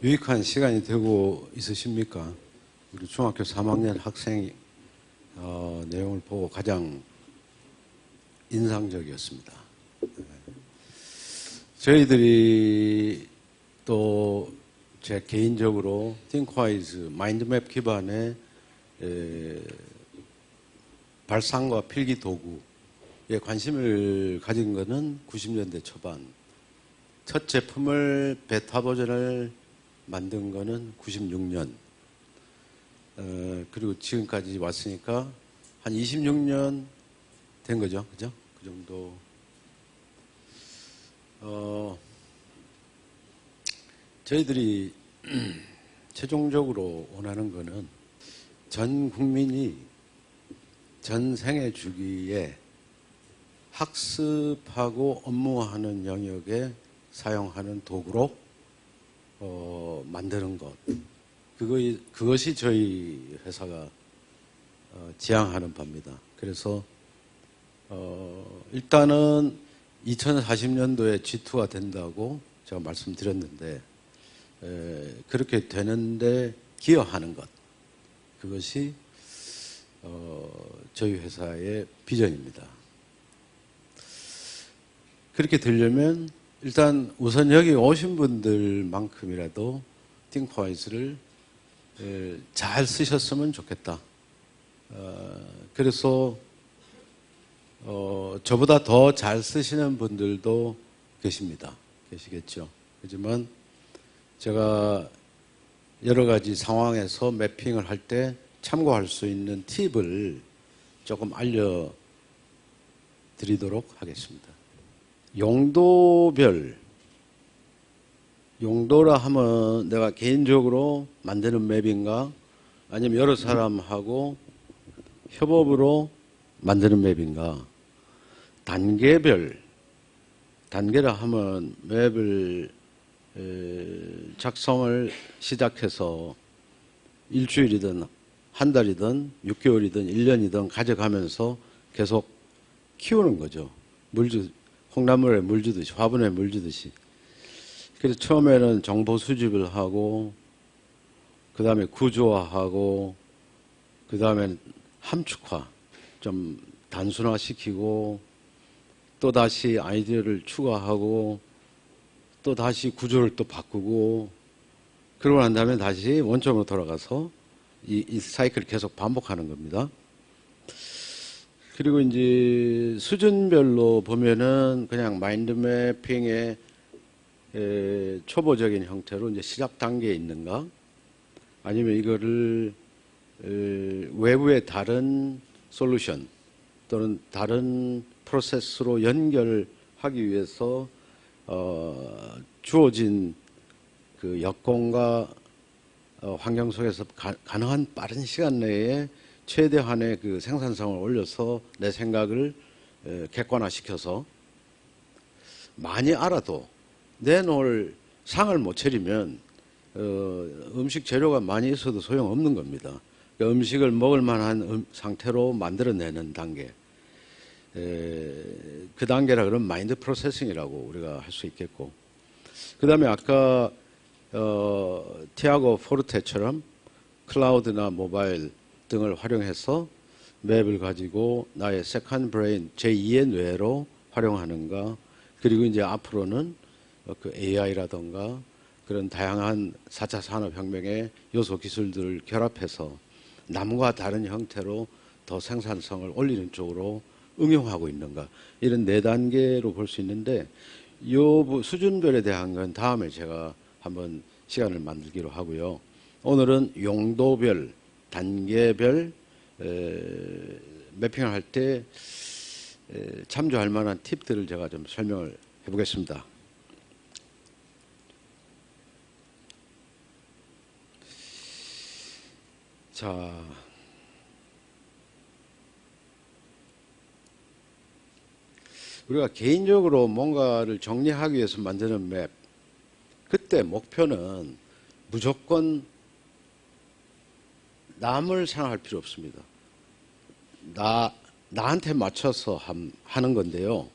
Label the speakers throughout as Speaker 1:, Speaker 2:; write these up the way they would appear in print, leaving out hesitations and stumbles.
Speaker 1: 유익한 시간이 되고 있으십니까? 우리 중학교 3학년 학생이 내용을 보고 가장 인상적이었습니다. 저희들이 또 제 개인적으로 ThinkWise 마인드맵 기반의 발상과 필기 도구에 관심을 가진 것은 90년대 초반, 첫 제품을 베타 버전을 만든 거는 96년, 그리고 지금까지 왔으니까 한 26년 된 거죠. 그죠? 그 정도. 저희들이 최종적으로 원하는 거는 전 국민이 전 생애 주기에 학습하고 업무하는 영역에 사용하는 도구로 만드는 것. 그것이 저희 회사가 지향하는 바입니다. 그래서 일단은 2040년도에 G2가 된다고 제가 말씀드렸는데, 그렇게 되는데 기여하는 것, 그것이 저희 회사의 비전입니다. 그렇게 되려면 일단 우선 여기 오신 분들만큼이라도 ThinkWise를 잘 쓰셨으면 좋겠다. 그래서 저보다 더 잘 쓰시는 분들도 계시겠죠. 하지만 제가 여러 가지 상황에서 매핑을 할 때 참고할 수 있는 팁을 조금 알려드리도록 하겠습니다. 용도라 하면 내가 개인적으로 만드는 맵인가, 아니면 여러 사람하고 협업으로 만드는 맵인가. 단계라 하면 맵을 작성을 시작해서 일주일이든 한 달이든 6개월이든 1년이든 가져가면서 계속 키우는 거죠. 콩나물에 물 주듯이, 화분에 물 주듯이. 그래서 처음에는 정보 수집을 하고, 그 다음에 구조화하고, 그 다음에 함축화, 좀 단순화시키고, 또 다시 아이디어를 추가하고, 또 다시 구조를 또 바꾸고, 그러고 난 다음에 다시 원점으로 돌아가서 이 사이클을 계속 반복하는 겁니다. 그리고 이제 수준별로 보면은 그냥 마인드 매핑의 초보적인 형태로 이제 시작 단계에 있는가, 아니면 이거를 외부의 다른 솔루션 또는 다른 프로세스로 연결하기 위해서 주어진 그 여건과 환경 속에서 가능한 빠른 시간 내에 최대한의 그 생산성을 올려서 내 생각을 객관화시켜서 많이 알아도 내놓을 상을 못 차리면 음식 재료가 많이 있어도 소용없는 겁니다. 그러니까 음식을 먹을 만한 상태로 만들어내는 단계, 그 단계라 그러면 마인드 프로세싱이라고 우리가 할 수 있겠고, 그 다음에 아까 티아고 포르테처럼 클라우드나 모바일 등을 활용해서 맵을 가지고 나의 세컨드 브레인, 제2의 뇌로 활용하는가, 그리고 이제 앞으로는 그 AI라던가 그런 다양한 4차 산업혁명의 요소 기술들을 결합해서 남과 다른 형태로 더 생산성을 올리는 쪽으로 응용하고 있는가, 이런 4단계로 볼 수 있는데, 이 수준별에 대한 건 다음에 제가 한번 시간을 만들기로 하고요. 오늘은 용도별, 단계별 매핑을 할 때 참조할 만한 팁들을 제가 좀 설명을 해보겠습니다. 자, 우리가 개인적으로 뭔가를 정리하기 위해서 만드는 맵, 그때 목표는 무조건 남을 생각할 필요 없습니다. 나한테 맞춰서 하는 건데요.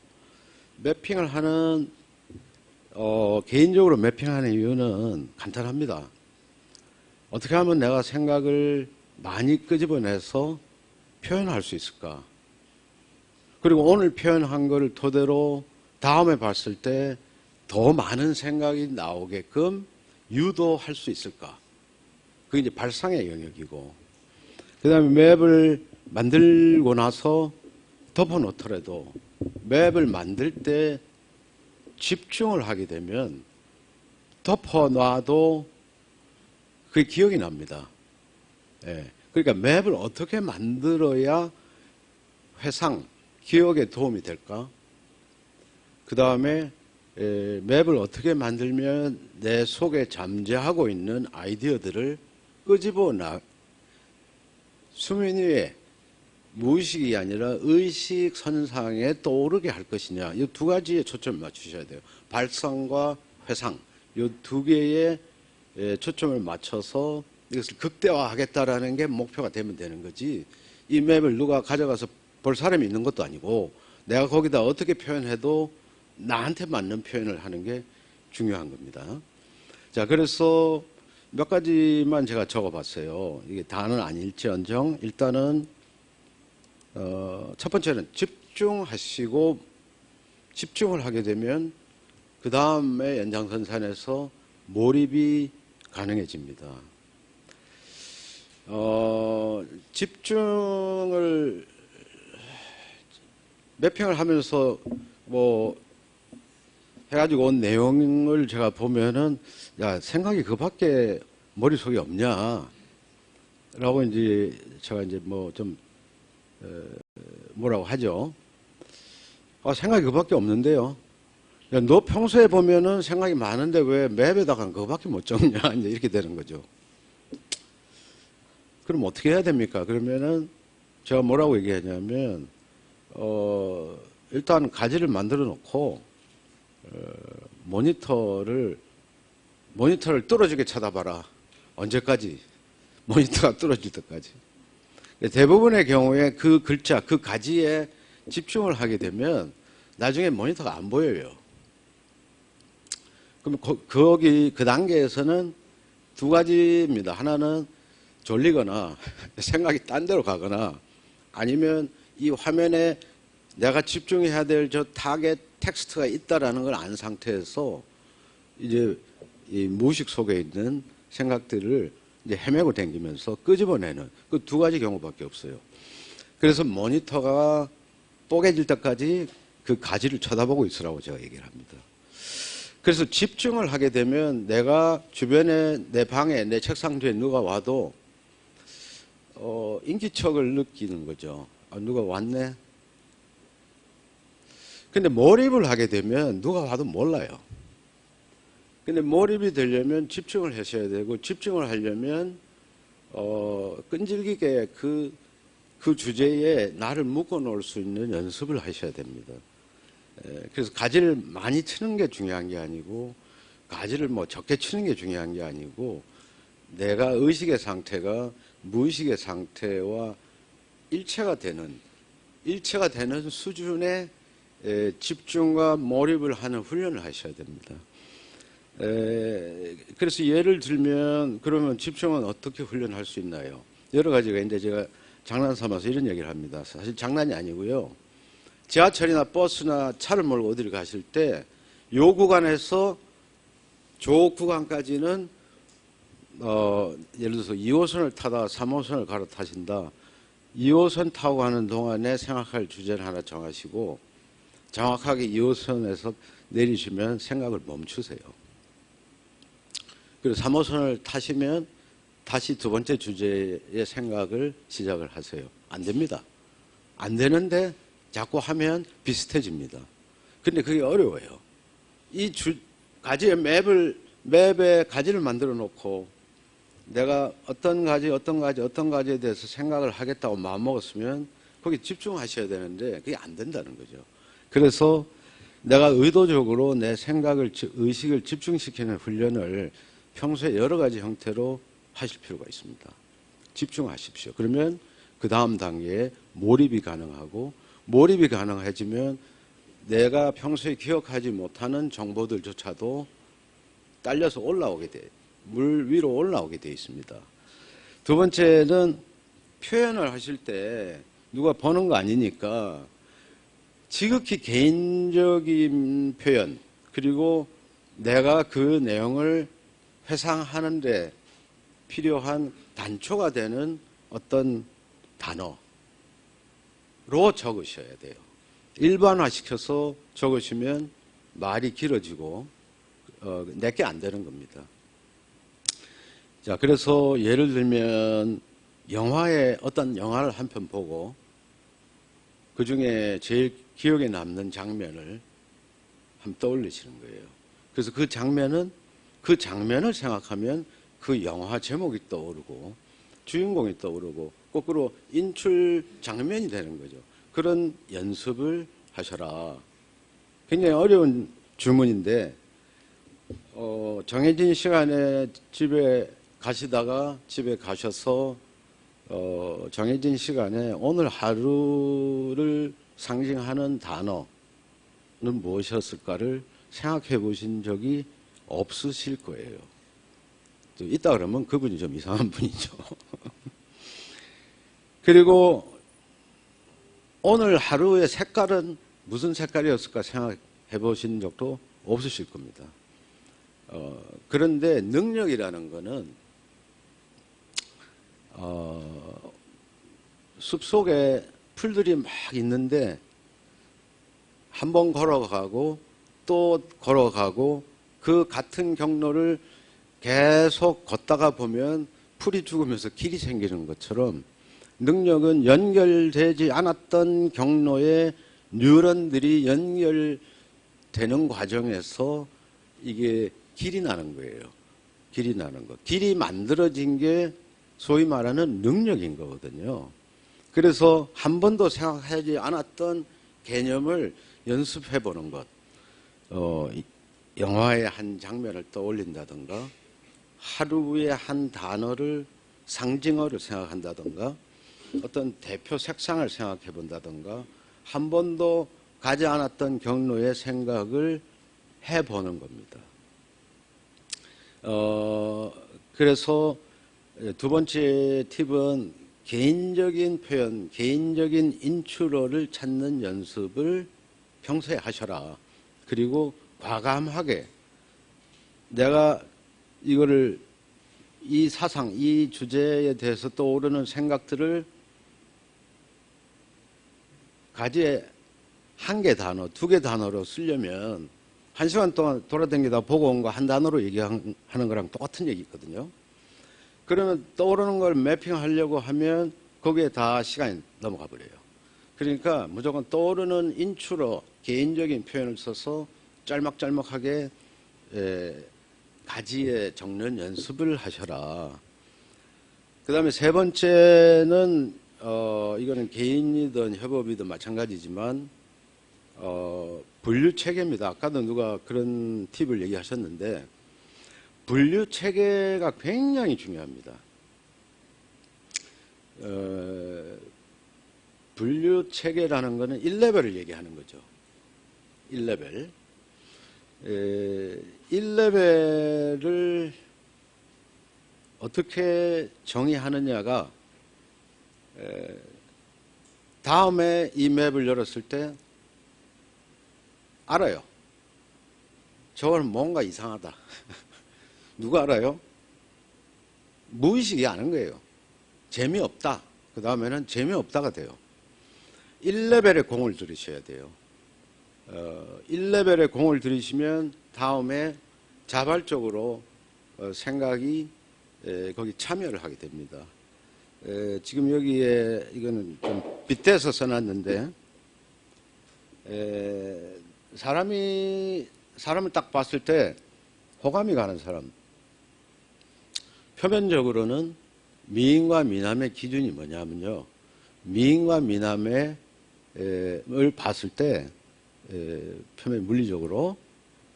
Speaker 1: 매핑을 하는 개인적으로 매핑하는 이유는 간단합니다. 어떻게 하면 내가 생각을 많이 끄집어내서 표현할 수 있을까? 그리고 오늘 표현한 거를 토대로 다음에 봤을 때 더 많은 생각이 나오게끔 유도할 수 있을까? 그게 이제 발상의 영역이고, 그 다음에 맵을 만들고 나서 덮어놓더라도 맵을 만들 때 집중을 하게 되면 덮어놔도 그게 기억이 납니다. 예. 그러니까 맵을 어떻게 만들어야 회상, 기억에 도움이 될까? 그 다음에 맵을 어떻게 만들면 내 속에 잠재하고 있는 아이디어들을 끄집어나 수면 위에 무의식이 아니라 의식 선상에 떠오르게 할 것이냐, 이 두 가지에 초점을 맞추셔야 돼요. 발상과 회상, 이 두 개의 초점을 맞춰서 이것을 극대화하겠다라는 게 목표가 되면 되는 거지, 이 맵을 누가 가져가서 볼 사람이 있는 것도 아니고 내가 거기다 어떻게 표현해도 나한테 맞는 표현을 하는 게 중요한 겁니다. 자, 그래서 몇 가지만 제가 적어봤어요. 이게 다는 아닐지언정 일단은 첫 번째는 집중하시고, 집중을 하게 되면 그 다음에 연장선상에서 몰입이 가능해집니다. 집중을 매핑을 하면서 뭐 해가지고 온 내용을 제가 보면은, 야, 생각이 그밖에 머릿속에 없냐 라고 이제 제가 이제 뭐 좀 뭐라고 하죠. 생각이 그밖에 없는데요. 야, 너 평소에 보면은 생각이 많은데 왜 맵에다가 그거밖에 못 적냐, 이제 이렇게 되는 거죠. 그럼 어떻게 해야 됩니까? 그러면은 제가 뭐라고 얘기하냐면, 일단 가지를 만들어 놓고 모니터를 뚫어지게 쳐다봐라. 언제까지? 모니터가 뚫어질 때까지. 대부분의 경우에 그 글자, 그 가지에 집중을 하게 되면 나중에 모니터가 안 보여요. 그럼 거기 그 단계에서는 두 가지입니다. 하나는 졸리거나 생각이 딴 데로 가거나, 아니면 이 화면에 내가 집중해야 될 저 타겟 텍스트가 있다라는 걸 안 상태에서 이제 이 무의식 속에 있는 생각들을 이제 헤매고 다니면서 끄집어내는 그 두 가지 경우밖에 없어요. 그래서 모니터가 뽀개질 때까지 그 가지를 쳐다보고 있으라고 제가 얘기를 합니다. 그래서 집중을 하게 되면 내가 주변에 내 방에 내 책상 뒤에 누가 와도 인기척을 느끼는 거죠. 누가 왔네. 근데 몰입을 하게 되면 누가 와도 몰라요. 근데 몰입이 되려면 집중을 하셔야 되고, 집중을 하려면 끈질기게 그 주제에 나를 묶어 놓을 수 있는 연습을 하셔야 됩니다. 그래서 가지를 많이 치는 게 중요한 게 아니고, 가지를 뭐 적게 치는 게 중요한 게 아니고, 내가 의식의 상태가 무의식의 상태와 일체가 되는 수준의 집중과 몰입을 하는 훈련을 하셔야 됩니다. 그래서 예를 들면, 그러면 집중은 어떻게 훈련할 수 있나요? 여러 가지가 있는데 제가 장난 삼아서 이런 얘기를 합니다. 사실 장난이 아니고요. 지하철이나 버스나 차를 몰고 어디를 가실 때 요 구간에서 저 구간까지는 예를 들어서 2호선을 타다 3호선을 갈아타신다. 2호선 타고 가는 동안에 생각할 주제를 하나 정하시고 정확하게 2호선에서 내리시면 생각을 멈추세요. 그리고 3호선을 타시면 다시 두 번째 주제의 생각을 시작을 하세요. 안 됩니다. 안 되는데 자꾸 하면 비슷해집니다. 근데 그게 어려워요. 이 가지의 맵에 가지를 만들어 놓고 내가 어떤 가지에 대해서 생각을 하겠다고 마음먹었으면 거기 집중하셔야 되는데 그게 안 된다는 거죠. 그래서 내가 의도적으로 내 생각을, 의식을 집중시키는 훈련을 평소에 여러 가지 형태로 하실 필요가 있습니다. 집중하십시오. 그러면 그 다음 단계에 몰입이 가능하고, 몰입이 가능해지면 내가 평소에 기억하지 못하는 정보들조차도 딸려서 물 위로 올라오게 돼 있습니다. 두 번째는 표현을 하실 때 누가 보는 거 아니니까 지극히 개인적인 표현, 그리고 내가 그 내용을 회상하는 데 필요한 단초가 되는 어떤 단어로 적으셔야 돼요. 일반화시켜서 적으시면 말이 길어지고 내게 안 되는 겁니다. 자, 그래서 예를 들면 어떤 영화를 한 편 보고 그 중에 제일 기억에 남는 장면을 한번 떠올리시는 거예요. 그래서 그 장면을 생각하면 그 영화 제목이 떠오르고 주인공이 떠오르고 거꾸로 인출 장면이 되는 거죠. 그런 연습을 하셔라. 굉장히 어려운 주문인데 정해진 시간에 집에 가셔서 정해진 시간에 오늘 하루를 상징하는 단어는 무엇이었을까를 생각해 보신 적이 없으실 거예요. 있다 그러면 그분이 좀 이상한 분이죠. 그리고 오늘 하루의 색깔은 무슨 색깔이었을까 생각해 보신 적도 없으실 겁니다. 그런데 능력이라는 거는 숲속에 풀들이 막 있는데 한 번 걸어가고 또 걸어가고 그 같은 경로를 계속 걷다가 보면 풀이 죽으면서 길이 생기는 것처럼 능력은 연결되지 않았던 경로에 뉴런들이 연결되는 과정에서 이게 길이 나는 거예요. 길이 나는 것. 길이 만들어진 게 소위 말하는 능력인 거거든요. 그래서 한 번도 생각하지 않았던 개념을 연습해 보는 것. 영화의 한 장면을 떠올린다든가 하루의 한 단어를 상징어를 생각한다든가 어떤 대표 색상을 생각해 본다든가 한 번도 가지 않았던 경로의 생각을 해보는 겁니다. 그래서 두 번째 팁은 개인적인 표현, 개인적인 인출어를 찾는 연습을 평소에 하셔라. 그리고 과감하게 내가 이 사상, 이 주제에 대해서 떠오르는 생각들을 가지에 한 개 단어, 두 개 단어로 쓰려면 1시간 동안 돌아다니다 보고 온 거 한 단어로 얘기하는 거랑 똑같은 얘기거든요. 그러면 떠오르는 걸 매핑하려고 하면 거기에 다 시간이 넘어가 버려요. 그러니까 무조건 떠오르는 인출어, 개인적인 표현을 써서 짤막짤막하게 가지에 적는 연습을 하셔라. 그 다음에 세 번째는 이거는 개인이든 협업이든 마찬가지지만 분류체계입니다. 아까도 누가 그런 팁을 얘기하셨는데 분류체계가 굉장히 중요합니다. 분류체계라는 것은 1레벨을 얘기하는 거죠. 1레벨. 1레벨을 어떻게 정의하느냐가 다음에 이 맵을 열었을 때 알아요. 저건 뭔가 이상하다. 누가 알아요? 무의식이 아는 거예요. 재미없다. 그 다음에는 재미없다가 돼요. 1레벨에 공을 들이셔야 돼요. 1레벨에 공을 들이시면 다음에 자발적으로 생각이 거기 참여를 하게 됩니다. 지금 여기에 이거는 좀 빗대서 써놨는데 사람을 딱 봤을 때 호감이 가는 사람, 표면적으로는 미인과 미남의 기준이 뭐냐면요, 미인과 미남을 봤을 때 표면 물리적으로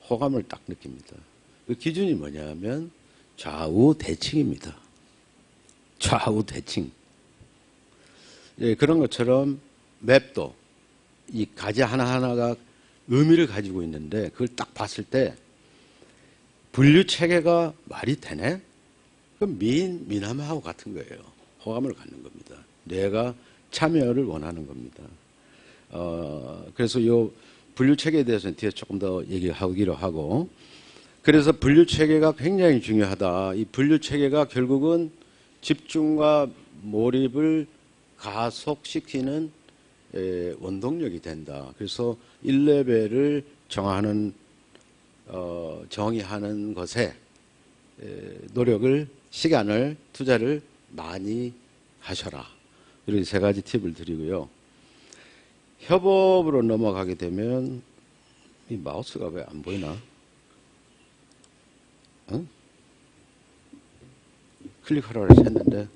Speaker 1: 호감을 딱 느낍니다. 그 기준이 뭐냐면 좌우 대칭입니다. 좌우 대칭. 그런 것처럼 맵도 이 가지 하나하나가 의미를 가지고 있는데 그걸 딱 봤을 때 분류 체계가 말이 되네? 그럼 미남하고 같은 거예요. 호감을 갖는 겁니다. 내가 참여를 원하는 겁니다. 그래서 이 분류 체계에 대해서는 뒤에 조금 더 얘기하기로 하고, 그래서 분류 체계가 굉장히 중요하다. 이 분류 체계가 결국은 집중과 몰입을 가속시키는 원동력이 된다. 그래서 1레벨을 정의하는 것에 노력을, 시간을, 투자를 많이 하셔라. 이렇게 세 가지 팁을 드리고요. 협업으로 넘어가게 되면 이 마우스가 왜 안 보이나? 응? 클릭하라고 했는데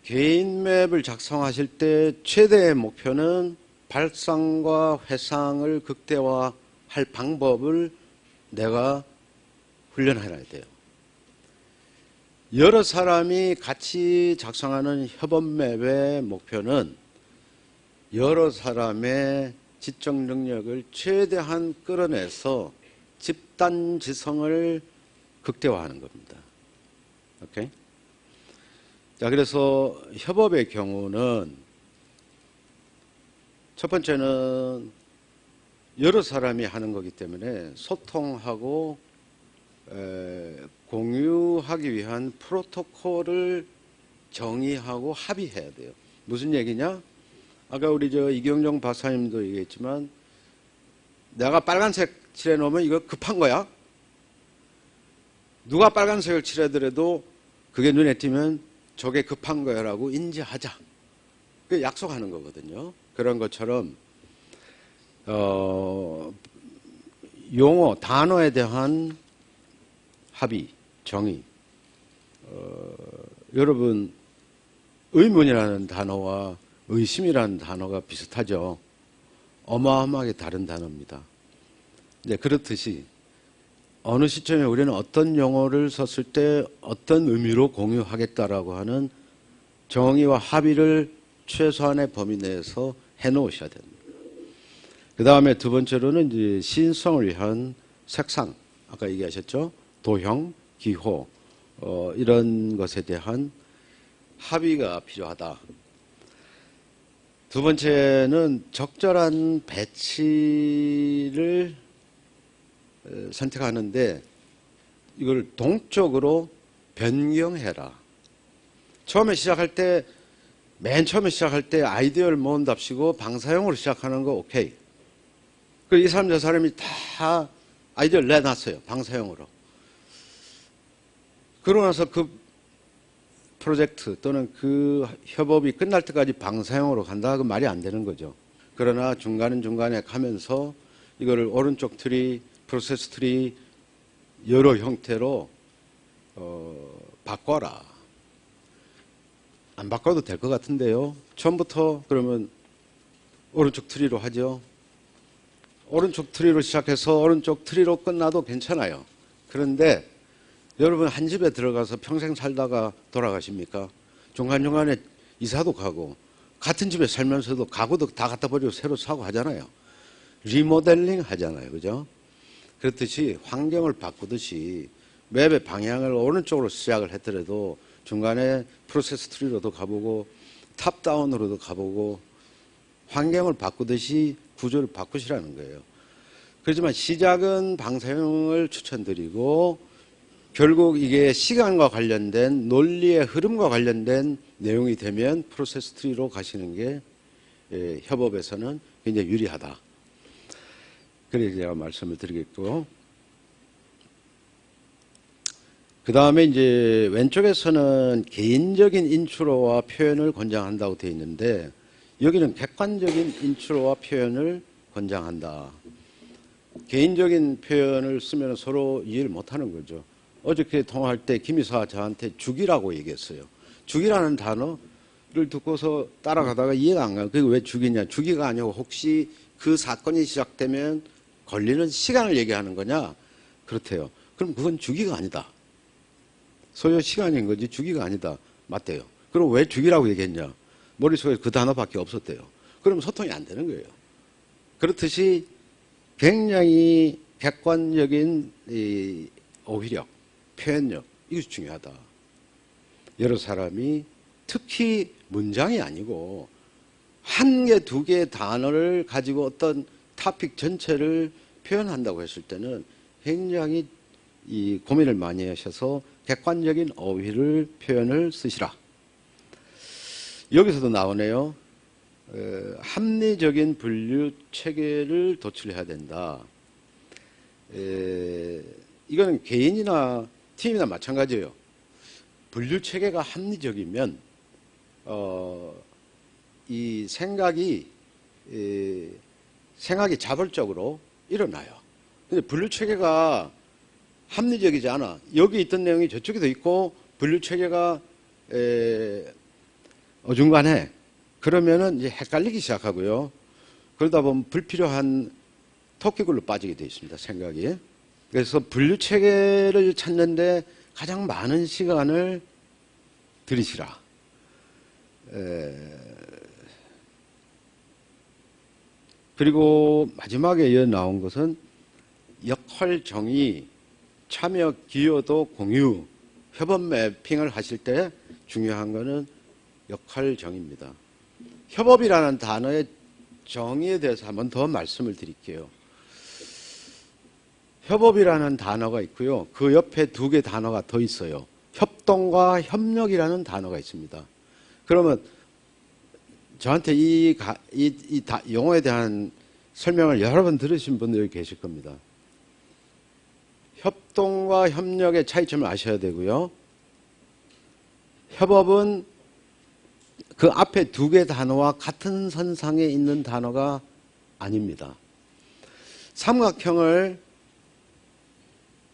Speaker 1: 개인 맵을 작성하실 때 최대의 목표는 발상과 회상을 극대화할 방법을 내가 훈련해야 돼요. 여러 사람이 같이 작성하는 협업 맵의 목표는 여러 사람의 지적 능력을 최대한 끌어내서 집단 지성을 극대화하는 겁니다. 오케이? 자, 그래서 협업의 경우는 첫 번째는 여러 사람이 하는 거기 때문에 소통하고 공유하기 위한 프로토콜을 정의하고 합의해야 돼요. 무슨 얘기냐? 아까 우리 이경정 박사님도 얘기했지만 내가 빨간색 칠해놓으면 이거 급한 거야. 누가 빨간색을 칠하더라도 그게 눈에 띄면 저게 급한 거야라고 인지하자. 그 약속하는 거거든요. 그런 것처럼 용어, 단어에 대한 합의, 정의. 여러분 의문이라는 단어와 의심이라는 단어가 비슷하죠. 어마어마하게 다른 단어입니다. 이제 그렇듯이 어느 시점에 우리는 어떤 용어를 썼을 때 어떤 의미로 공유하겠다라고 하는 정의와 합의를 최소한의 범위 내에서 해놓으셔야 됩니다. 그 다음에 두 번째로는 이제 시인성을 위한 색상, 아까 얘기하셨죠? 도형, 기호, 이런 것에 대한 합의가 필요하다. 두 번째는 적절한 배치를 선택하는데 이걸 동적으로 변경해라. 맨 처음에 시작할 때 아이디어를 모은답시고 방사형으로 시작하는 거 오케이. 이 사람 저 사람이 다 아이디어를 내놨어요. 방사형으로. 그러고 나서 그 프로젝트 또는 그 협업이 끝날 때까지 방사형으로 간다? 그 말이 안 되는 거죠. 그러나 중간에 가면서 이거를 오른쪽 트리, 프로세스 트리 여러 형태로 바꿔라. 안 바꿔도 될 것 같은데요. 처음부터 그러면 오른쪽 트리로 하죠. 오른쪽 트리로 시작해서 오른쪽 트리로 끝나도 괜찮아요. 그런데 여러분 한 집에 들어가서 평생 살다가 돌아가십니까? 중간중간에 이사도 가고 같은 집에 살면서도 가구도 다 갖다 버리고 새로 사고 하잖아요. 리모델링 하잖아요. 그죠? 그렇듯이 환경을 바꾸듯이 맵의 방향을 오른쪽으로 시작을 했더라도 중간에 프로세스 트리로도 가보고 탑다운으로도 가보고 환경을 바꾸듯이 구조를 바꾸시라는 거예요. 그렇지만 시작은 방사형을 추천드리고 결국 이게 시간과 관련된 논리의 흐름과 관련된 내용이 되면 프로세스 트리로 가시는 게 협업에서는 굉장히 유리하다. 그래서 제가 말씀을 드리겠고, 그 다음에 이제 왼쪽에서는 개인적인 인트로와 표현을 권장한다고 되어 있는데 여기는 객관적인 인트로와 표현을 권장한다. 개인적인 표현을 쓰면 서로 이해를 못하는 거죠. 어저께 통화할 때 김 이사가 저한테 죽이라고 얘기했어요. 죽이라는 단어를 듣고서 따라가다가 이해가 안 가요. 그게 왜 죽이냐? 죽이가 아니고 혹시 그 사건이 시작되면 걸리는 시간을 얘기하는 거냐? 그렇대요. 그럼 그건 죽이가 아니다. 소요 시간인 거지 죽이가 아니다. 맞대요. 그럼 왜 죽이라고 얘기했냐? 머릿속에 그 단어밖에 없었대요. 그럼 소통이 안 되는 거예요. 그렇듯이 굉장히 객관적인 이 어휘력, 표현력, 이것이 중요하다. 여러 사람이 특히 문장이 아니고 한 개, 두 개의 단어를 가지고 어떤 토픽 전체를 표현한다고 했을 때는 굉장히 이 고민을 많이 하셔서 객관적인 어휘를 표현을 쓰시라. 여기서도 나오네요. 합리적인 분류 체계를 도출해야 된다. 이거는 개인이나 팀이나 마찬가지예요. 분류 체계가 합리적이면 이 생각이 자발적으로 일어나요. 근데 분류 체계가 합리적이지 않아. 여기 있던 내용이 저쪽에도 있고 분류 체계가 어중간해. 그러면은 이제 헷갈리기 시작하고요. 그러다 보면 불필요한 토끼굴로 빠지게 되어 있습니다. 생각이. 그래서 분류 체계를 찾는데 가장 많은 시간을 들이시라. 그리고 마지막에 이어 나온 것은 역할 정의, 참여 기여도 공유, 협업 매핑을 하실 때 중요한 것은 역할 정의입니다. 협업이라는 단어의 정의에 대해서 한번 더 말씀을 드릴게요. 협업이라는 단어가 있고요. 그 옆에 두 개 단어가 더 있어요. 협동과 협력이라는 단어가 있습니다. 그러면 저한테 이 용어에 대한 설명을 여러 번 들으신 분들이 계실 겁니다. 협동과 협력의 차이점을 아셔야 되고요. 협업은 그 앞에 두 개 단어와 같은 선상에 있는 단어가 아닙니다. 삼각형을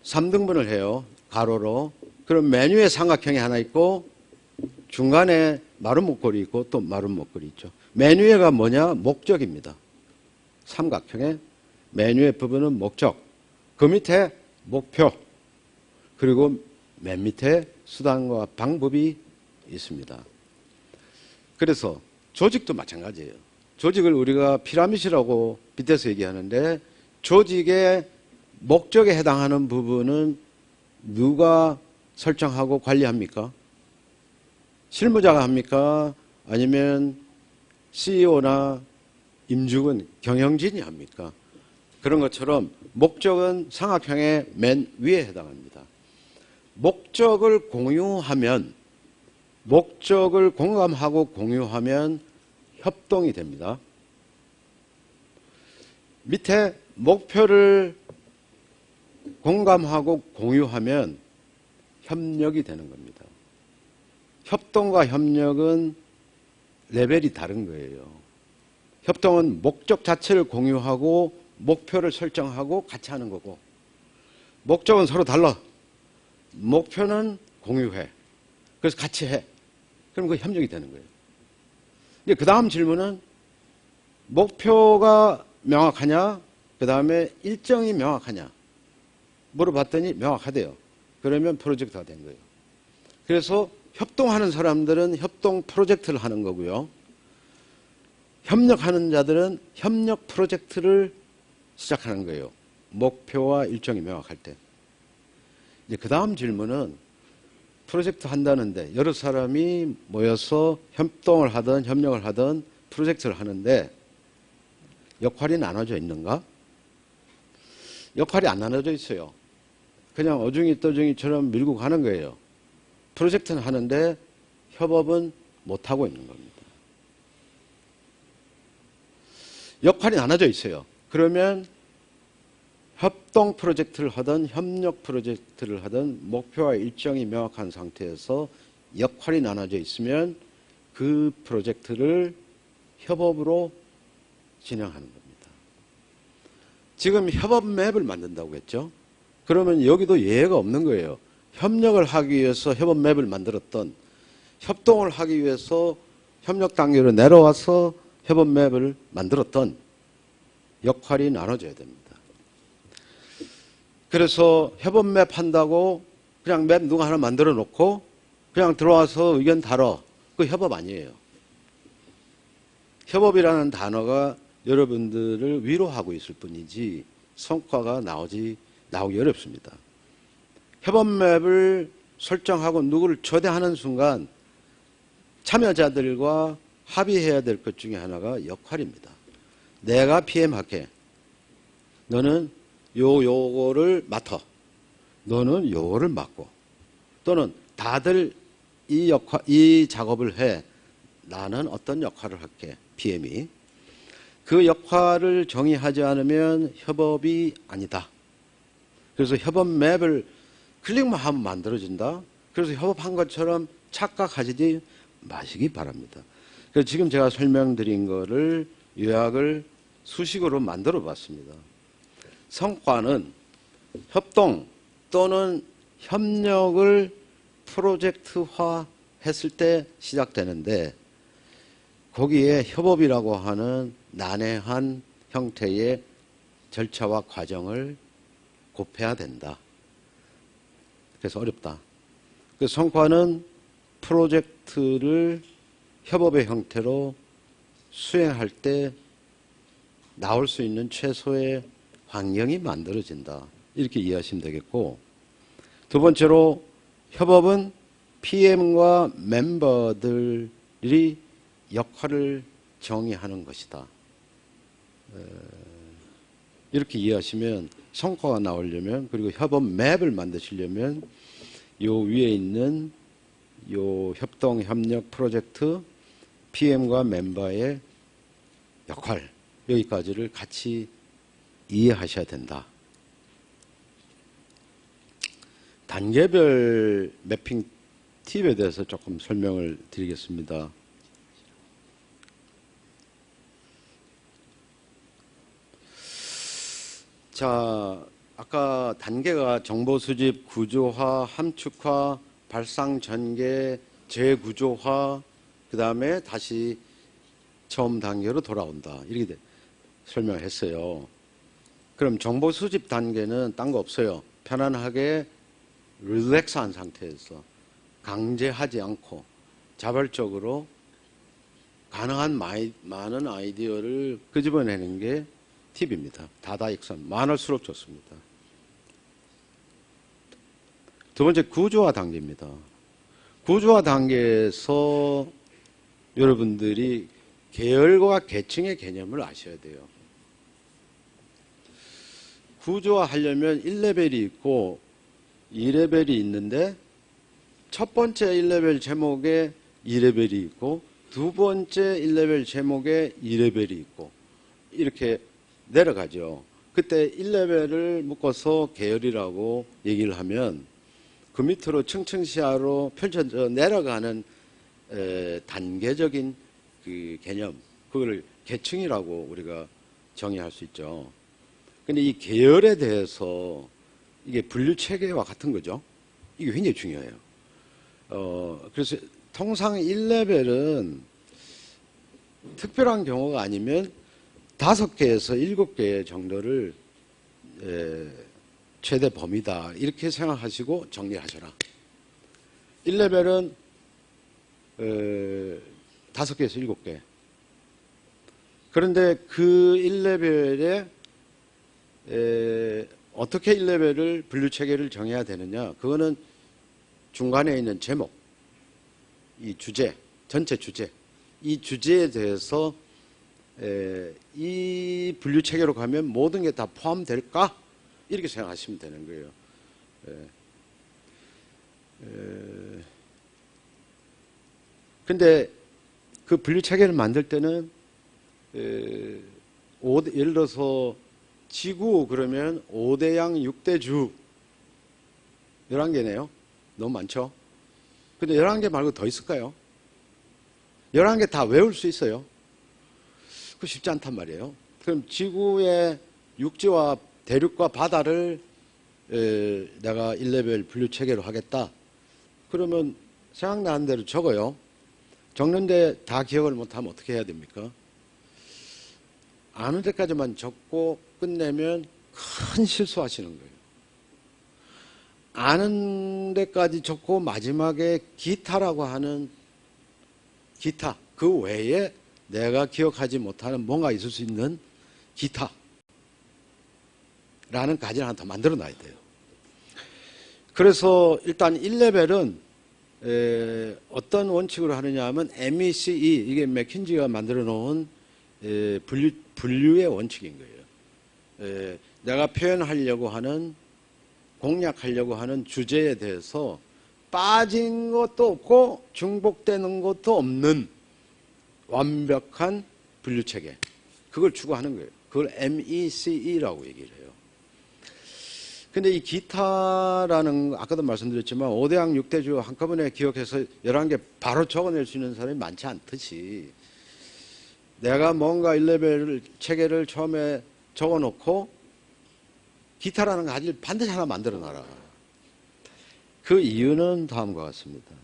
Speaker 1: 3등분을 해요. 가로로. 그럼 맨 위에 삼각형이 하나 있고 중간에 마른 목걸이 있고 또 마른 목걸이 있죠. 맨 위에가 뭐냐? 목적입니다. 삼각형의 맨 위에 부분은 목적. 그 밑에 목표. 그리고 맨 밑에 수단과 방법이 있습니다. 그래서 조직도 마찬가지예요. 조직을 우리가 피라미드라고 빗대서 얘기하는데 조직의 목적에 해당하는 부분은 누가 설정하고 관리합니까? 실무자가 합니까? 아니면 CEO나 임직원, 경영진이 합니까? 그런 것처럼 목적은 삼각형의 맨 위에 해당합니다. 목적을 공유하면, 목적을 공감하고 공유하면 협동이 됩니다. 밑에 목표를 공감하고 공유하면 협력이 되는 겁니다. 협동과 협력은 레벨이 다른 거예요. 협동은 목적 자체를 공유하고 목표를 설정하고 같이 하는 거고, 목적은 서로 달라. 목표는 공유해. 그래서 같이 해. 그럼 그 협력이 되는 거예요. 근데 그 다음 질문은 목표가 명확하냐? 그 다음에 일정이 명확하냐? 물어봤더니 명확하대요. 그러면 프로젝트가 된 거예요. 그래서 협동하는 사람들은 협동 프로젝트를 하는 거고요. 협력하는 자들은 협력 프로젝트를 시작하는 거예요. 목표와 일정이 명확할 때. 이제 그 다음 질문은 프로젝트 한다는데 여러 사람이 모여서 협동을 하든 협력을 하든 프로젝트를 하는데 역할이 나눠져 있는가? 역할이 안 나눠져 있어요. 그냥 어중이 떠중이처럼 밀고 가는 거예요. 프로젝트는 하는데 협업은 못하고 있는 겁니다. 역할이 나눠져 있어요. 그러면 협동 프로젝트를 하든 협력 프로젝트를 하든 목표와 일정이 명확한 상태에서 역할이 나눠져 있으면 그 프로젝트를 협업으로 진행하는 겁니다. 지금 협업 맵을 만든다고 했죠. 그러면 여기도 예외가 없는 거예요. 협력을 하기 위해서 협업 맵을 만들었던, 협동을 하기 위해서 협력 단계로 내려와서 협업 맵을 만들었던 역할이 나눠져야 됩니다. 그래서 협업 맵 한다고 그냥 맵 누가 하나 만들어 놓고 그냥 들어와서 의견 다뤄. 그 협업 아니에요. 협업이라는 단어가 여러분들을 위로하고 있을 뿐이지 성과가 나오기 어렵습니다. 협업 맵을 설정하고 누구를 초대하는 순간 참여자들과 합의해야 될 것 중에 하나가 역할입니다. 내가 PM할게. 너는 요거를 맡아. 너는 요거를 맡고. 또는 다들 이 작업을 해. 나는 어떤 역할을 할게. PM이. 그 역할을 정의하지 않으면 협업이 아니다. 그래서 협업 맵을 클릭만 하면 만들어진다. 그래서 협업한 것처럼 착각하지 마시기 바랍니다. 그래서 지금 제가 설명드린 거를 요약을 수식으로 만들어 봤습니다. 성과는 협동 또는 협력을 프로젝트화 했을 때 시작되는데 거기에 협업이라고 하는 난해한 형태의 절차와 과정을 곱해야 된다. 그래서 어렵다. 그 성과는 프로젝트를 협업의 형태로 수행할 때 나올 수 있는 최소의 환경이 만들어진다. 이렇게 이해하시면 되겠고, 두 번째로 협업은 PM과 멤버들이 역할을 정의하는 것이다. 이렇게 이해하시면 성과가 나오려면, 그리고 협업 맵을 만드시려면 요 위에 있는 요 협동 협력 프로젝트 PM과 멤버의 역할, 여기까지를 같이 이해하셔야 된다. 단계별 매핑 팁에 대해서 조금 설명을 드리겠습니다. 자, 아까 단계가 정보 수집, 구조화, 함축화, 발상 전개, 재구조화, 그 다음에 다시 처음 단계로 돌아온다. 이렇게 설명했어요. 그럼 정보 수집 단계는 딴 거 없어요. 편안하게 릴렉스한 상태에서 강제하지 않고 자발적으로 가능한 많은 아이디어를 끄집어내는 게 팁입니다. 다다익선, 많을수록 좋습니다. 두 번째, 구조화 단계입니다. 구조화 단계에서 여러분들이 계열과 계층의 개념을 아셔야 돼요. 구조화 하려면 1레벨이 있고 2레벨이 있는데 첫 번째 1레벨 제목에 2레벨이 있고 두 번째 1레벨 제목에 2레벨이 있고 이렇게 내려가죠. 그때 1레벨을 묶어서 계열이라고 얘기를 하면 그 밑으로 층층시야로 펼쳐져 내려가는 단계적인 그 개념, 그걸 계층이라고 우리가 정의할 수 있죠. 근데 이 계열에 대해서 이게 분류 체계와 같은 거죠. 이게 굉장히 중요해요. 그래서 통상 1레벨은 특별한 경우가 아니면 5개에서 7개 정도를 최대 범위다. 이렇게 생각하시고 정리하셔라. 1레벨은 5개에서 7개. 그런데 그 1레벨에 어떻게 1레벨을 분류체계를 정해야 되느냐. 그거는 중간에 있는 제목, 이 주제, 전체 주제, 이 주제에 대해서 이 분류체계로 가면 모든 게 다 포함될까? 이렇게 생각하시면 되는 거예요. 근데 그 분류체계를 만들 때는 예를 들어서 지구 그러면 5대양 6대주 11개네요. 너무 많죠? 근데 11개 말고 더 있을까요? 11개 다 외울 수 있어요? 그거 쉽지 않단 말이에요. 그럼 지구의 육지와 대륙과 바다를 내가 1레벨 분류 체계로 하겠다. 그러면 생각나는 대로 적어요. 적는데 다 기억을 못하면 어떻게 해야 됩니까? 아는 데까지만 적고 끝내면 큰 실수하시는 거예요. 아는 데까지 적고 마지막에 기타라고 하는 기타, 그 외에 내가 기억하지 못하는 뭔가 있을 수 있는 기타라는 가지를 하나 더 만들어 놔야 돼요. 그래서 일단 1레벨은 어떤 원칙으로 하느냐 하면 MECE, 이게 맥킨지가 만들어 놓은 분류의 원칙인 거예요. 내가 표현하려고 하는, 공략하려고 하는 주제에 대해서 빠진 것도 없고 중복되는 것도 없는 완벽한 분류체계, 그걸 추구하는 거예요. 그걸 MECE라고 얘기를 해요. 근데 이 기타라는, 아까도 말씀드렸지만 5대양 6대주 한꺼번에 기억해서 11개 바로 적어낼 수 있는 사람이 많지 않듯이, 내가 뭔가 1레벨 체계를 처음에 적어놓고 기타라는 가지를 반드시 하나 만들어 놔라. 그 이유는 다음과 같습니다.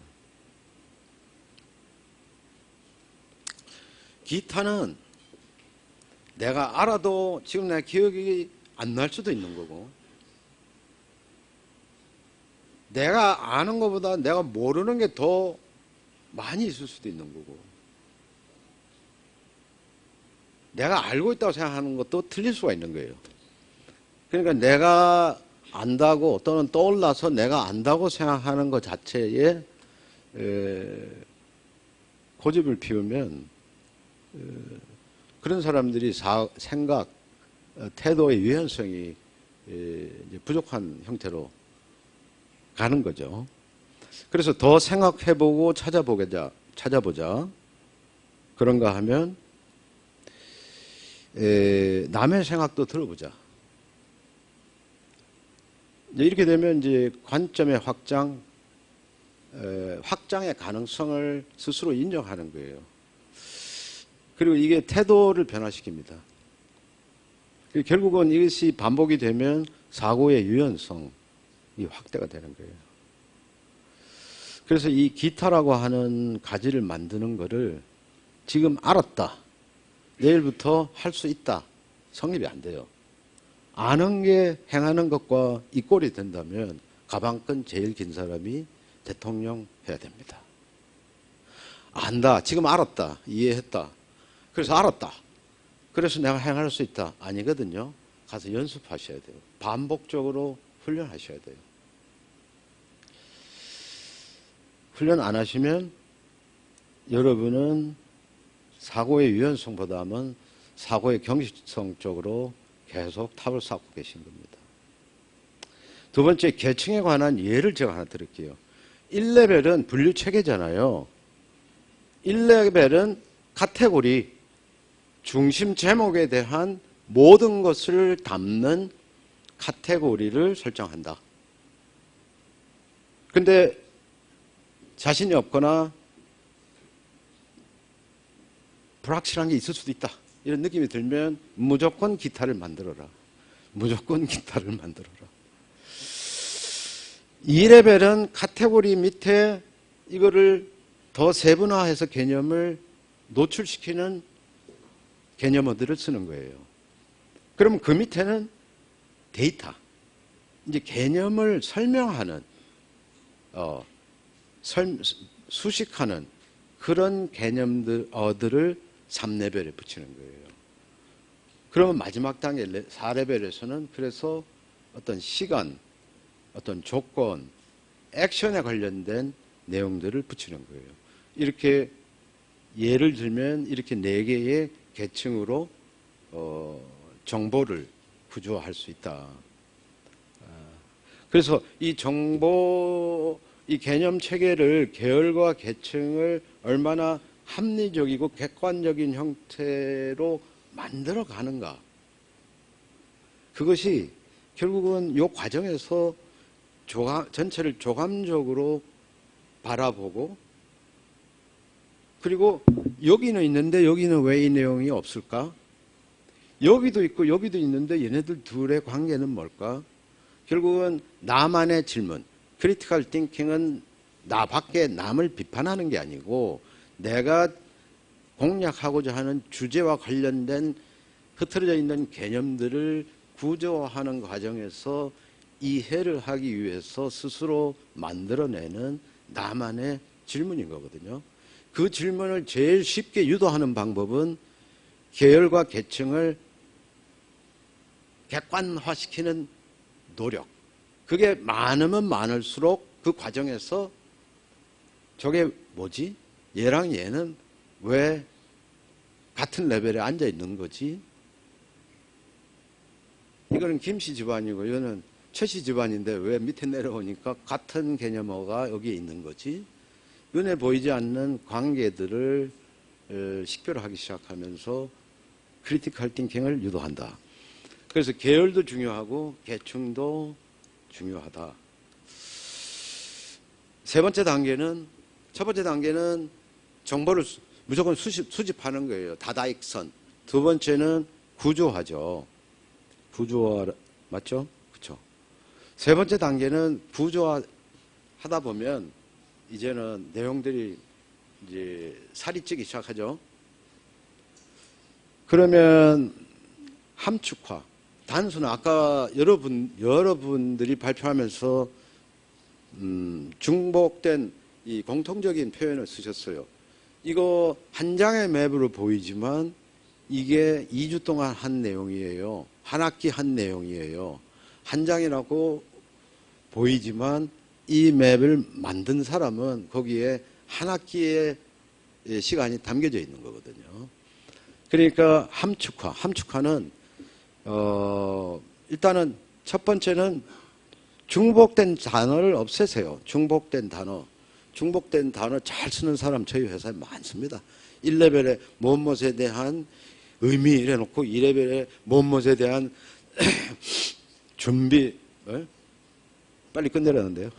Speaker 1: 기타는 내가 알아도 지금 내 기억이 안 날 수도 있는 거고, 내가 아는 것보다 내가 모르는 게 더 많이 있을 수도 있는 거고, 내가 알고 있다고 생각하는 것도 틀릴 수가 있는 거예요. 그러니까 내가 안다고 또는 떠올라서 내가 안다고 생각하는 것 자체에 고집을 피우면 그런 사람들이 생각, 태도의 유연성이 이제 부족한 형태로 가는 거죠. 그래서 더 생각해보고 찾아보자. 그런가 하면 남의 생각도 들어보자. 이렇게 되면 이제 관점의 확장의 가능성을 스스로 인정하는 거예요. 그리고 이게 태도를 변화시킵니다. 결국은 이것이 반복이 되면 사고의 유연성이 확대가 되는 거예요. 그래서 이 기타라고 하는 가지를 만드는 거를 지금 알았다, 내일부터 할 수 있다, 성립이 안 돼요. 아는 게 행하는 것과 이 꼴이 된다면 가방끈 제일 긴 사람이 대통령 해야 됩니다. 안다, 지금 알았다, 이해했다, 그래서 알았다, 그래서 내가 행할 수 있다, 아니거든요. 가서 연습하셔야 돼요. 반복적으로 훈련하셔야 돼요. 훈련 안 하시면 여러분은 사고의 유연성보다는 사고의 경직성 쪽으로 계속 탑을 쌓고 계신 겁니다. 두 번째, 계층에 관한 예를 제가 하나 드릴게요. 1레벨은 분류 체계잖아요. 1레벨은 카테고리, 중심 제목에 대한 모든 것을 담는 카테고리를 설정한다. 근데 자신이 없거나 불확실한 게 있을 수도 있다, 이런 느낌이 들면 무조건 기타를 만들어라. 무조건 기타를 만들어라. 2레벨은 카테고리 밑에 이거를 더 세분화해서 개념을 노출시키는 개념어들을 쓰는 거예요. 그러면 그 밑에는 데이터, 이제 개념을 설명하는, 수식하는 그런 개념들을 3레벨에 붙이는 거예요. 그러면 마지막 단계 4레벨에서는 그래서 어떤 시간, 어떤 조건, 액션에 관련된 내용들을 붙이는 거예요. 이렇게 예를 들면 이렇게 4개의 계층으로 정보를 구조할 수 있다. 그래서 이 개념 체계를, 계열과 계층을 얼마나 합리적이고 객관적인 형태로 만들어 가는가. 그것이 결국은 이 과정에서 전체를 조감적으로 바라보고, 그리고 여기는 있는데 여기는 왜 이 내용이 없을까? 여기도 있고 여기도 있는데 얘네들 둘의 관계는 뭘까? 결국은 나만의 질문. 크리티컬 띵킹은 나 밖에 남을 비판하는 게 아니고 내가 공략하고자 하는 주제와 관련된 흐트러져 있는 개념들을 구조화하는 과정에서 이해를 하기 위해서 스스로 만들어내는 나만의 질문인 거거든요. 그 질문을 제일 쉽게 유도하는 방법은 계열과 계층을 객관화시키는 노력. 그게 많으면 많을수록 그 과정에서 저게 뭐지? 얘랑 얘는 왜 같은 레벨에 앉아 있는 거지? 이거는 김씨 집안이고 이거는 최씨 집안인데 왜 밑에 내려오니까 같은 개념어가 여기에 있는 거지? 눈에 보이지 않는 관계들을 식별하기 시작하면서 크리티컬 띵킹을 유도한다. 그래서 계열도 중요하고 계층도 중요하다. 첫 번째 단계는 정보를 무조건 수집하는 거예요. 다다익선. 두 번째는 구조화죠. 구조화 맞죠? 그렇죠. 세 번째 단계는 구조화 하다 보면 이제는 내용들이 이제 살이 찌기 시작하죠. 그러면 함축화. 단순한 아까 여러분들이 발표하면서 중복된 이 공통적인 표현을 쓰셨어요. 이거 한 장의 맵으로 보이지만 이게 2주 동안 한 내용이에요. 한 학기 한 내용이에요. 한 장이라고 보이지만 이 맵을 만든 사람은 거기에 한 학기의 시간이 담겨져 있는 거거든요. 그러니까 함축화는 일단은 첫 번째는 중복된 단어를 없애세요. 중복된 단어 잘 쓰는 사람 저희 회사에 많습니다. 1레벨에 무엇에 대한 의미 이래놓고 2레벨에 무엇에 대한 준비. 빨리 끝내라는데요.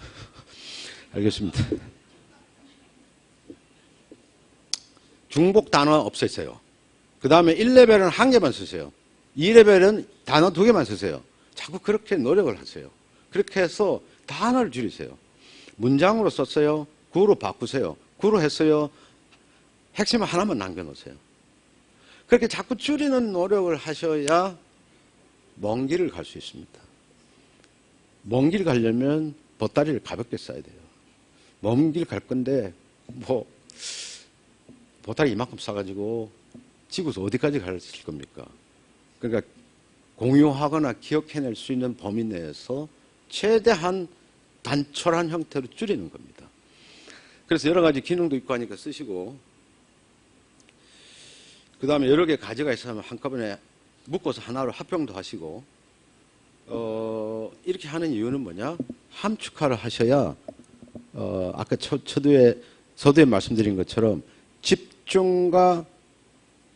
Speaker 1: 알겠습니다. 중복 단어 없애세요. 그 다음에 1레벨은 한 개만 쓰세요. 2레벨은 단어 2개만 쓰세요. 자꾸 그렇게 노력을 하세요. 그렇게 해서 단어를 줄이세요. 문장으로 썼어요. 구로 바꾸세요. 구로 했어요. 핵심 하나만 남겨놓으세요. 그렇게 자꾸 줄이는 노력을 하셔야 먼 길을 갈 수 있습니다. 먼 길 가려면 보따리를 가볍게 써야 돼요. 먼 길 갈 건데 보따리 이만큼 싸가지고 지구에서 어디까지 갈 겁니까? 그러니까 공유하거나 기억해낼 수 있는 범위 내에서 최대한 단촐한 형태로 줄이는 겁니다. 그래서 여러 가지 기능도 있고 하니까 쓰시고, 그 다음에 여러 개 가지가 있으면 한꺼번에 묶어서 하나로 합병도 하시고, 이렇게 하는 이유는 뭐냐? 함축화를 하셔야, 아까 서두에 말씀드린 것처럼 집중과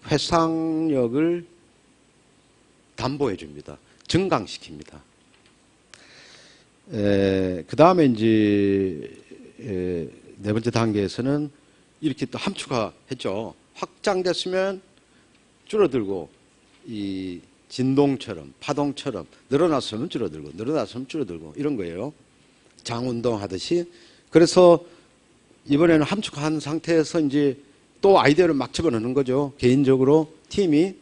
Speaker 1: 회상력을 담보해 줍니다. 증강시킵니다. 그 다음에 이제, 네 번째 단계에서는 이렇게 또 함축화했죠. 확장됐으면 줄어들고, 이 진동처럼, 파동처럼 늘어났으면 줄어들고, 늘어났으면 줄어들고, 이런 거예요. 장운동 하듯이. 그래서 이번에는 함축한 상태에서 이제 또 아이디어를 막 집어넣는 거죠. 개인적으로, 팀이.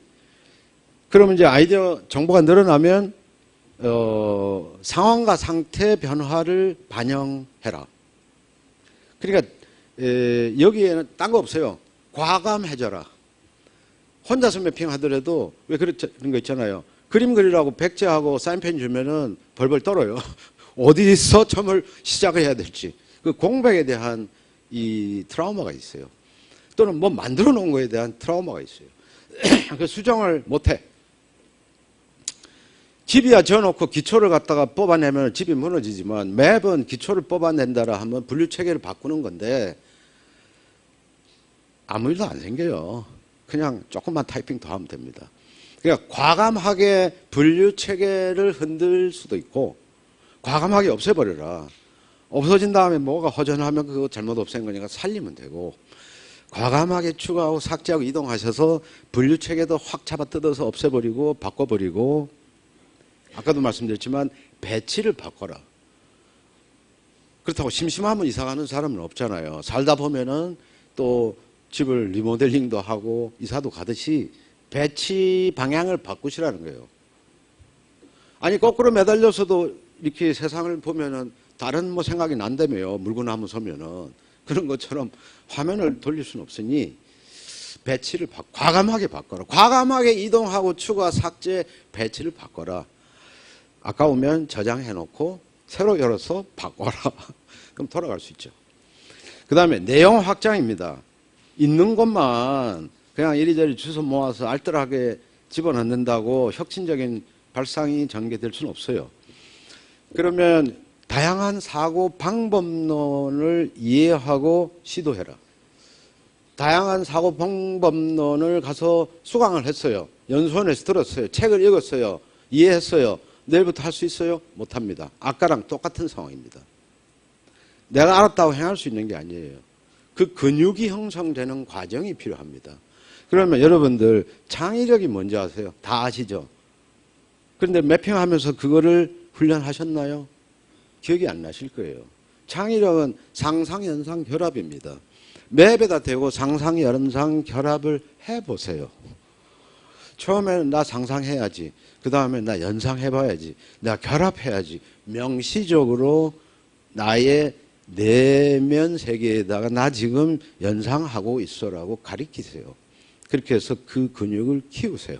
Speaker 1: 그러면 이제 아이디어 정보가 늘어나면, 상황과 상태 변화를 반영해라. 그러니까, 여기에는 딴 거 없어요. 과감해져라. 혼자서 매핑 하더라도 왜 그런 거 있잖아요. 그림 그리라고 백지하고 사인펜 주면은 벌벌 떨어요. 어디서 처음을 시작을 해야 될지. 그 공백에 대한 이 트라우마가 있어요. 또는 뭐 만들어 놓은 거에 대한 트라우마가 있어요. 그 수정을 못 해. 집이야 지어놓고 기초를 갖다가 뽑아내면 집이 무너지지만 매번 기초를 뽑아낸다라 하면 분류 체계를 바꾸는 건데 아무 일도 안 생겨요. 그냥 조금만 타이핑 더 하면 됩니다. 그러니까 과감하게 분류 체계를 흔들 수도 있고 과감하게 없애버려라. 없어진 다음에 뭐가 허전하면 그거 잘못 없앤 거니까 살리면 되고 과감하게 추가하고 삭제하고 이동하셔서 분류체계도 확 잡아 뜯어서 없애버리고 바꿔버리고, 아까도 말씀드렸지만 배치를 바꿔라. 그렇다고 심심하면 이사 가는 사람은 없잖아요. 살다 보면은 또 집을 리모델링도 하고 이사도 가듯이 배치 방향을 바꾸시라는 거예요. 아니 거꾸로 매달려서도 이렇게 세상을 보면은 다른 뭐 생각이 난다며요. 물구나무 서면은. 그런 것처럼 화면을 돌릴 수는 없으니 배치를 과감하게 바꿔라. 과감하게 이동하고 추가, 삭제, 배치를 바꿔라. 아까우면 저장해놓고 새로 열어서 바꿔라. 그럼 돌아갈 수 있죠. 그 다음에 내용 확장입니다. 있는 것만 그냥 이리저리 주워 모아서 알뜰하게 집어넣는다고 혁신적인 발상이 전개될 수는 없어요. 그러면 다양한 사고 방법론을 이해하고 시도해라. 다양한 사고 방법론을 가서 수강을 했어요. 연수원에서 들었어요. 책을 읽었어요. 이해했어요. 내일부터 할 수 있어요? 못합니다. 아까랑 똑같은 상황입니다. 내가 알았다고 행할 수 있는 게 아니에요. 그 근육이 형성되는 과정이 필요합니다. 그러면 여러분들 창의력이 뭔지 아세요? 다 아시죠? 그런데 매핑하면서 그거를 훈련하셨나요? 기억이 안 나실 거예요. 창의력은 상상, 연상, 결합입니다. 맵에다 대고 상상, 연상, 결합을 해보세요. 처음에는 나 상상해야지. 그 다음에 나 연상해봐야지. 나 결합해야지. 명시적으로 나의 내면 세계에다가 나 지금 연상하고 있어라고 가리키세요. 그렇게 해서 그 근육을 키우세요.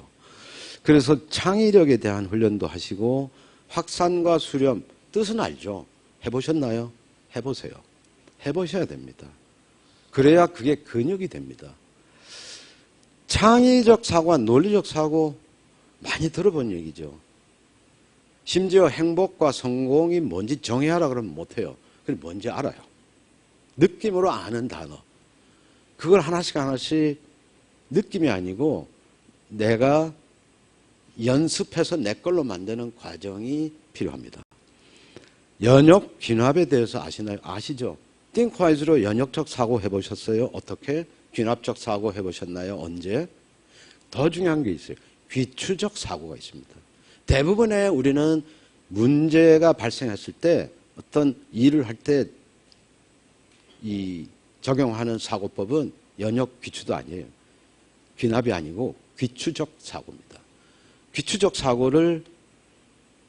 Speaker 1: 그래서 창의력에 대한 훈련도 하시고 확산과 수렴, 뜻은 알죠? 해보셨나요? 해보세요. 해보셔야 됩니다. 그래야 그게 근육이 됩니다. 창의적 사고와 논리적 사고 많이 들어본 얘기죠. 심지어 행복과 성공이 뭔지 정의하라 그러면 못해요. 그럼 뭔지 알아요. 느낌으로 아는 단어. 그걸 하나씩 하나씩 느낌이 아니고 내가 연습해서 내 걸로 만드는 과정이 필요합니다. 연역 귀납에 대해서 아시나요? 아시죠? 띵크와이즈로 연역적 사고 해보셨어요? 어떻게? 귀납적 사고 해보셨나요? 언제? 더 중요한 게 있어요. 귀추적 사고가 있습니다. 대부분의 우리는 문제가 발생했을 때 어떤 일을 할 때 이 적용하는 사고법은 연역 귀추도 아니에요. 귀납이 아니고 귀추적 사고입니다. 귀추적 사고를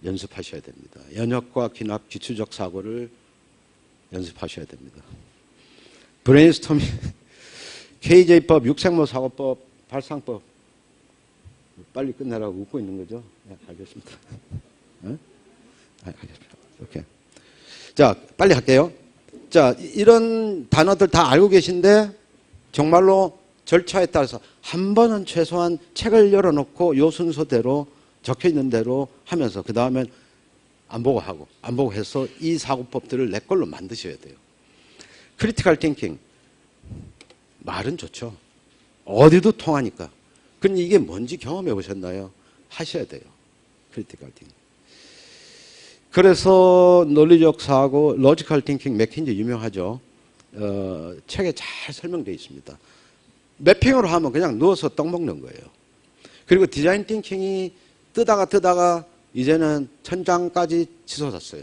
Speaker 1: 연습하셔야 됩니다. 연역과 귀납, 귀추적 사고를 연습하셔야 됩니다. 브레인스토밍, KJ법, 육생모 사고법, 발상법 빨리 끝내라고 웃고 있는 거죠? 네, 알겠습니다. 네? 알겠습니다. 오케이. 자, 빨리 할게요. 자, 이런 단어들 다 알고 계신데 정말로 절차에 따라서 한 번은 최소한 책을 열어놓고 요 순서대로 적혀있는 대로 하면서 그 다음엔 안 보고 하고 안 보고 해서 이 사고법들을 내 걸로 만드셔야 돼요. 크리티컬 띵킹. 말은 좋죠. 어디도 통하니까. 그런데 이게 뭔지 경험해 보셨나요? 하셔야 돼요. 크리티컬 띵킹. 그래서 논리적 사고, 로지컬 띵킹, 맥킨지 유명하죠. 책에 잘 설명되어 있습니다. 매핑으로 하면 그냥 누워서 떡 먹는 거예요. 그리고 디자인 띵킹이 뜨다가 이제는 천장까지 치솟았어요.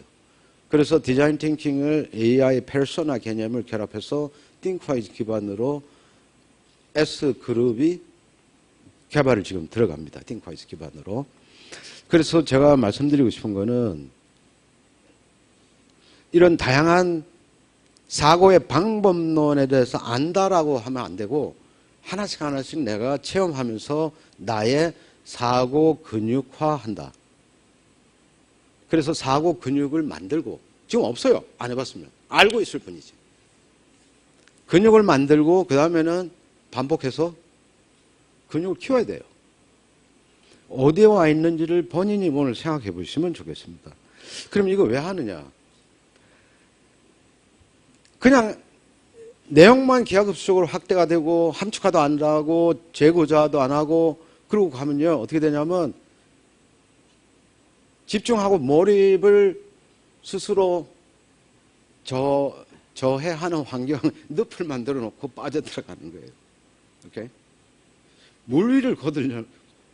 Speaker 1: 그래서 디자인 띵킹을 AI 페르소나 개념을 결합해서 띵크와이즈 기반으로 S그룹이 개발을 지금 들어갑니다. 띵크와이즈 기반으로. 그래서 제가 말씀드리고 싶은 거는 이런 다양한 사고의 방법론에 대해서 안다라고 하면 안 되고 하나씩 하나씩 내가 체험하면서 나의 사고 근육화한다. 그래서 사고 근육을 만들고 지금 없어요. 안 해봤으면. 알고 있을 뿐이지. 근육을 만들고 그 다음에는 반복해서 근육을 키워야 돼요. 어디에 와 있는지를 본인이 오늘 생각해 보시면 좋겠습니다. 그럼 이거 왜 하느냐? 그냥 내용만 기하급수적으로 확대가 되고 함축화도 안 하고 재고자도 안 하고 그러고 가면요 어떻게 되냐면 집중하고 몰입을 스스로 저해하는 환경, 늪을 만들어 놓고 빠져들어가는 거예요. 오케이? 물 위를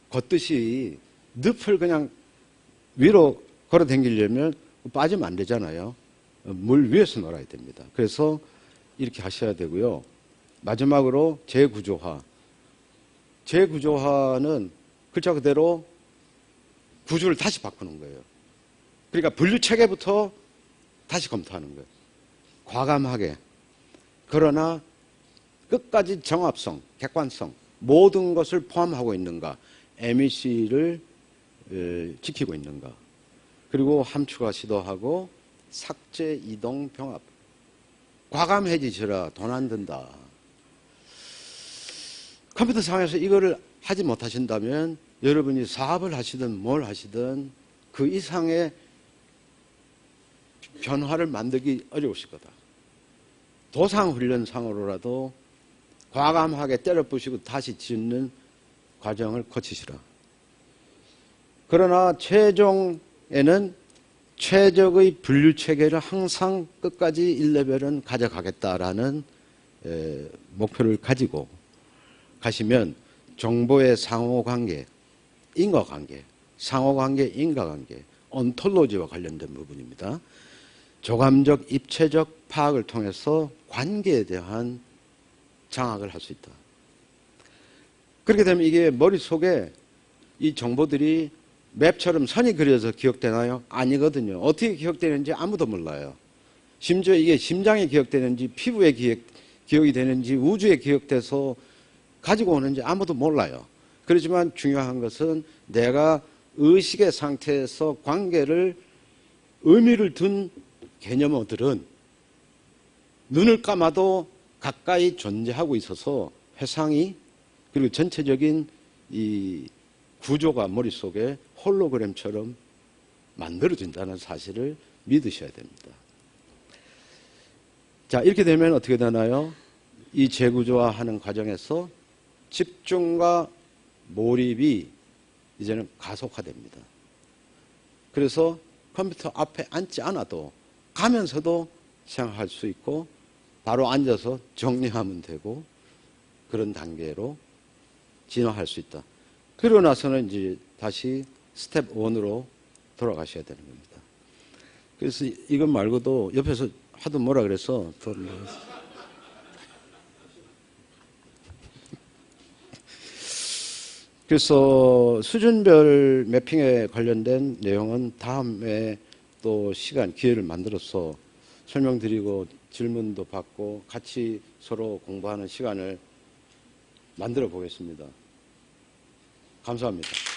Speaker 1: 걷듯이 늪을 그냥 위로 걸어 다니려면 빠지면 안 되잖아요. 물 위에서 놀아야 됩니다. 그래서 이렇게 하셔야 되고요. 마지막으로 재구조화. 재구조화는 글자 그대로 구조를 다시 바꾸는 거예요. 그러니까 분류 체계부터 다시 검토하는 거예요. 과감하게. 그러나 끝까지 정합성, 객관성, 모든 것을 포함하고 있는가, MEC를 지키고 있는가. 그리고 함축화 시도하고 삭제, 이동, 병합. 과감해지시라. 돈 안 든다. 컴퓨터 상에서 이거를 하지 못하신다면 여러분이 사업을 하시든 뭘 하시든 그 이상의 변화를 만들기 어려우실 거다. 도상훈련상으로라도 과감하게 때려부시고 다시 짓는 과정을 거치시라. 그러나 최종에는 최적의 분류체계를 항상 끝까지 1레벨은 가져가겠다라는 목표를 가지고 가시면 정보의 상호관계, 인과관계, 상호관계, 인과관계, 온톨로지와 관련된 부분입니다. 조감적, 입체적 파악을 통해서 관계에 대한 장악을 할 수 있다. 그렇게 되면 이게 머릿속에 이 정보들이 맵처럼 선이 그려서 기억되나요? 아니거든요. 어떻게 기억되는지 아무도 몰라요. 심지어 이게 심장에 기억되는지 피부에 기억이 되는지 우주에 기억돼서 가지고 오는지 아무도 몰라요. 그렇지만 중요한 것은 내가 의식의 상태에서 관계를 의미를 둔 개념어들은 눈을 감아도 가까이 존재하고 있어서 회상이 그리고 전체적인 이 구조가 머릿속에 홀로그램처럼 만들어진다는 사실을 믿으셔야 됩니다. 자, 이렇게 되면 어떻게 되나요? 이 재구조화하는 과정에서 집중과 몰입이 이제는 가속화됩니다. 그래서 컴퓨터 앞에 앉지 않아도 가면서도 생각할 수 있고 바로 앉아서 정리하면 되고 그런 단계로 진화할 수 있다. 그러고 나서는 이제 다시 스텝 1으로 돌아가셔야 되는 겁니다. 그래서 이것 말고도 옆에서 하도 뭐라 그래서 더 그래서 수준별 매핑에 관련된 내용은 다음에 또 시간, 기회를 만들어서 설명드리고 질문도 받고 같이 서로 공부하는 시간을 만들어 보겠습니다. 감사합니다.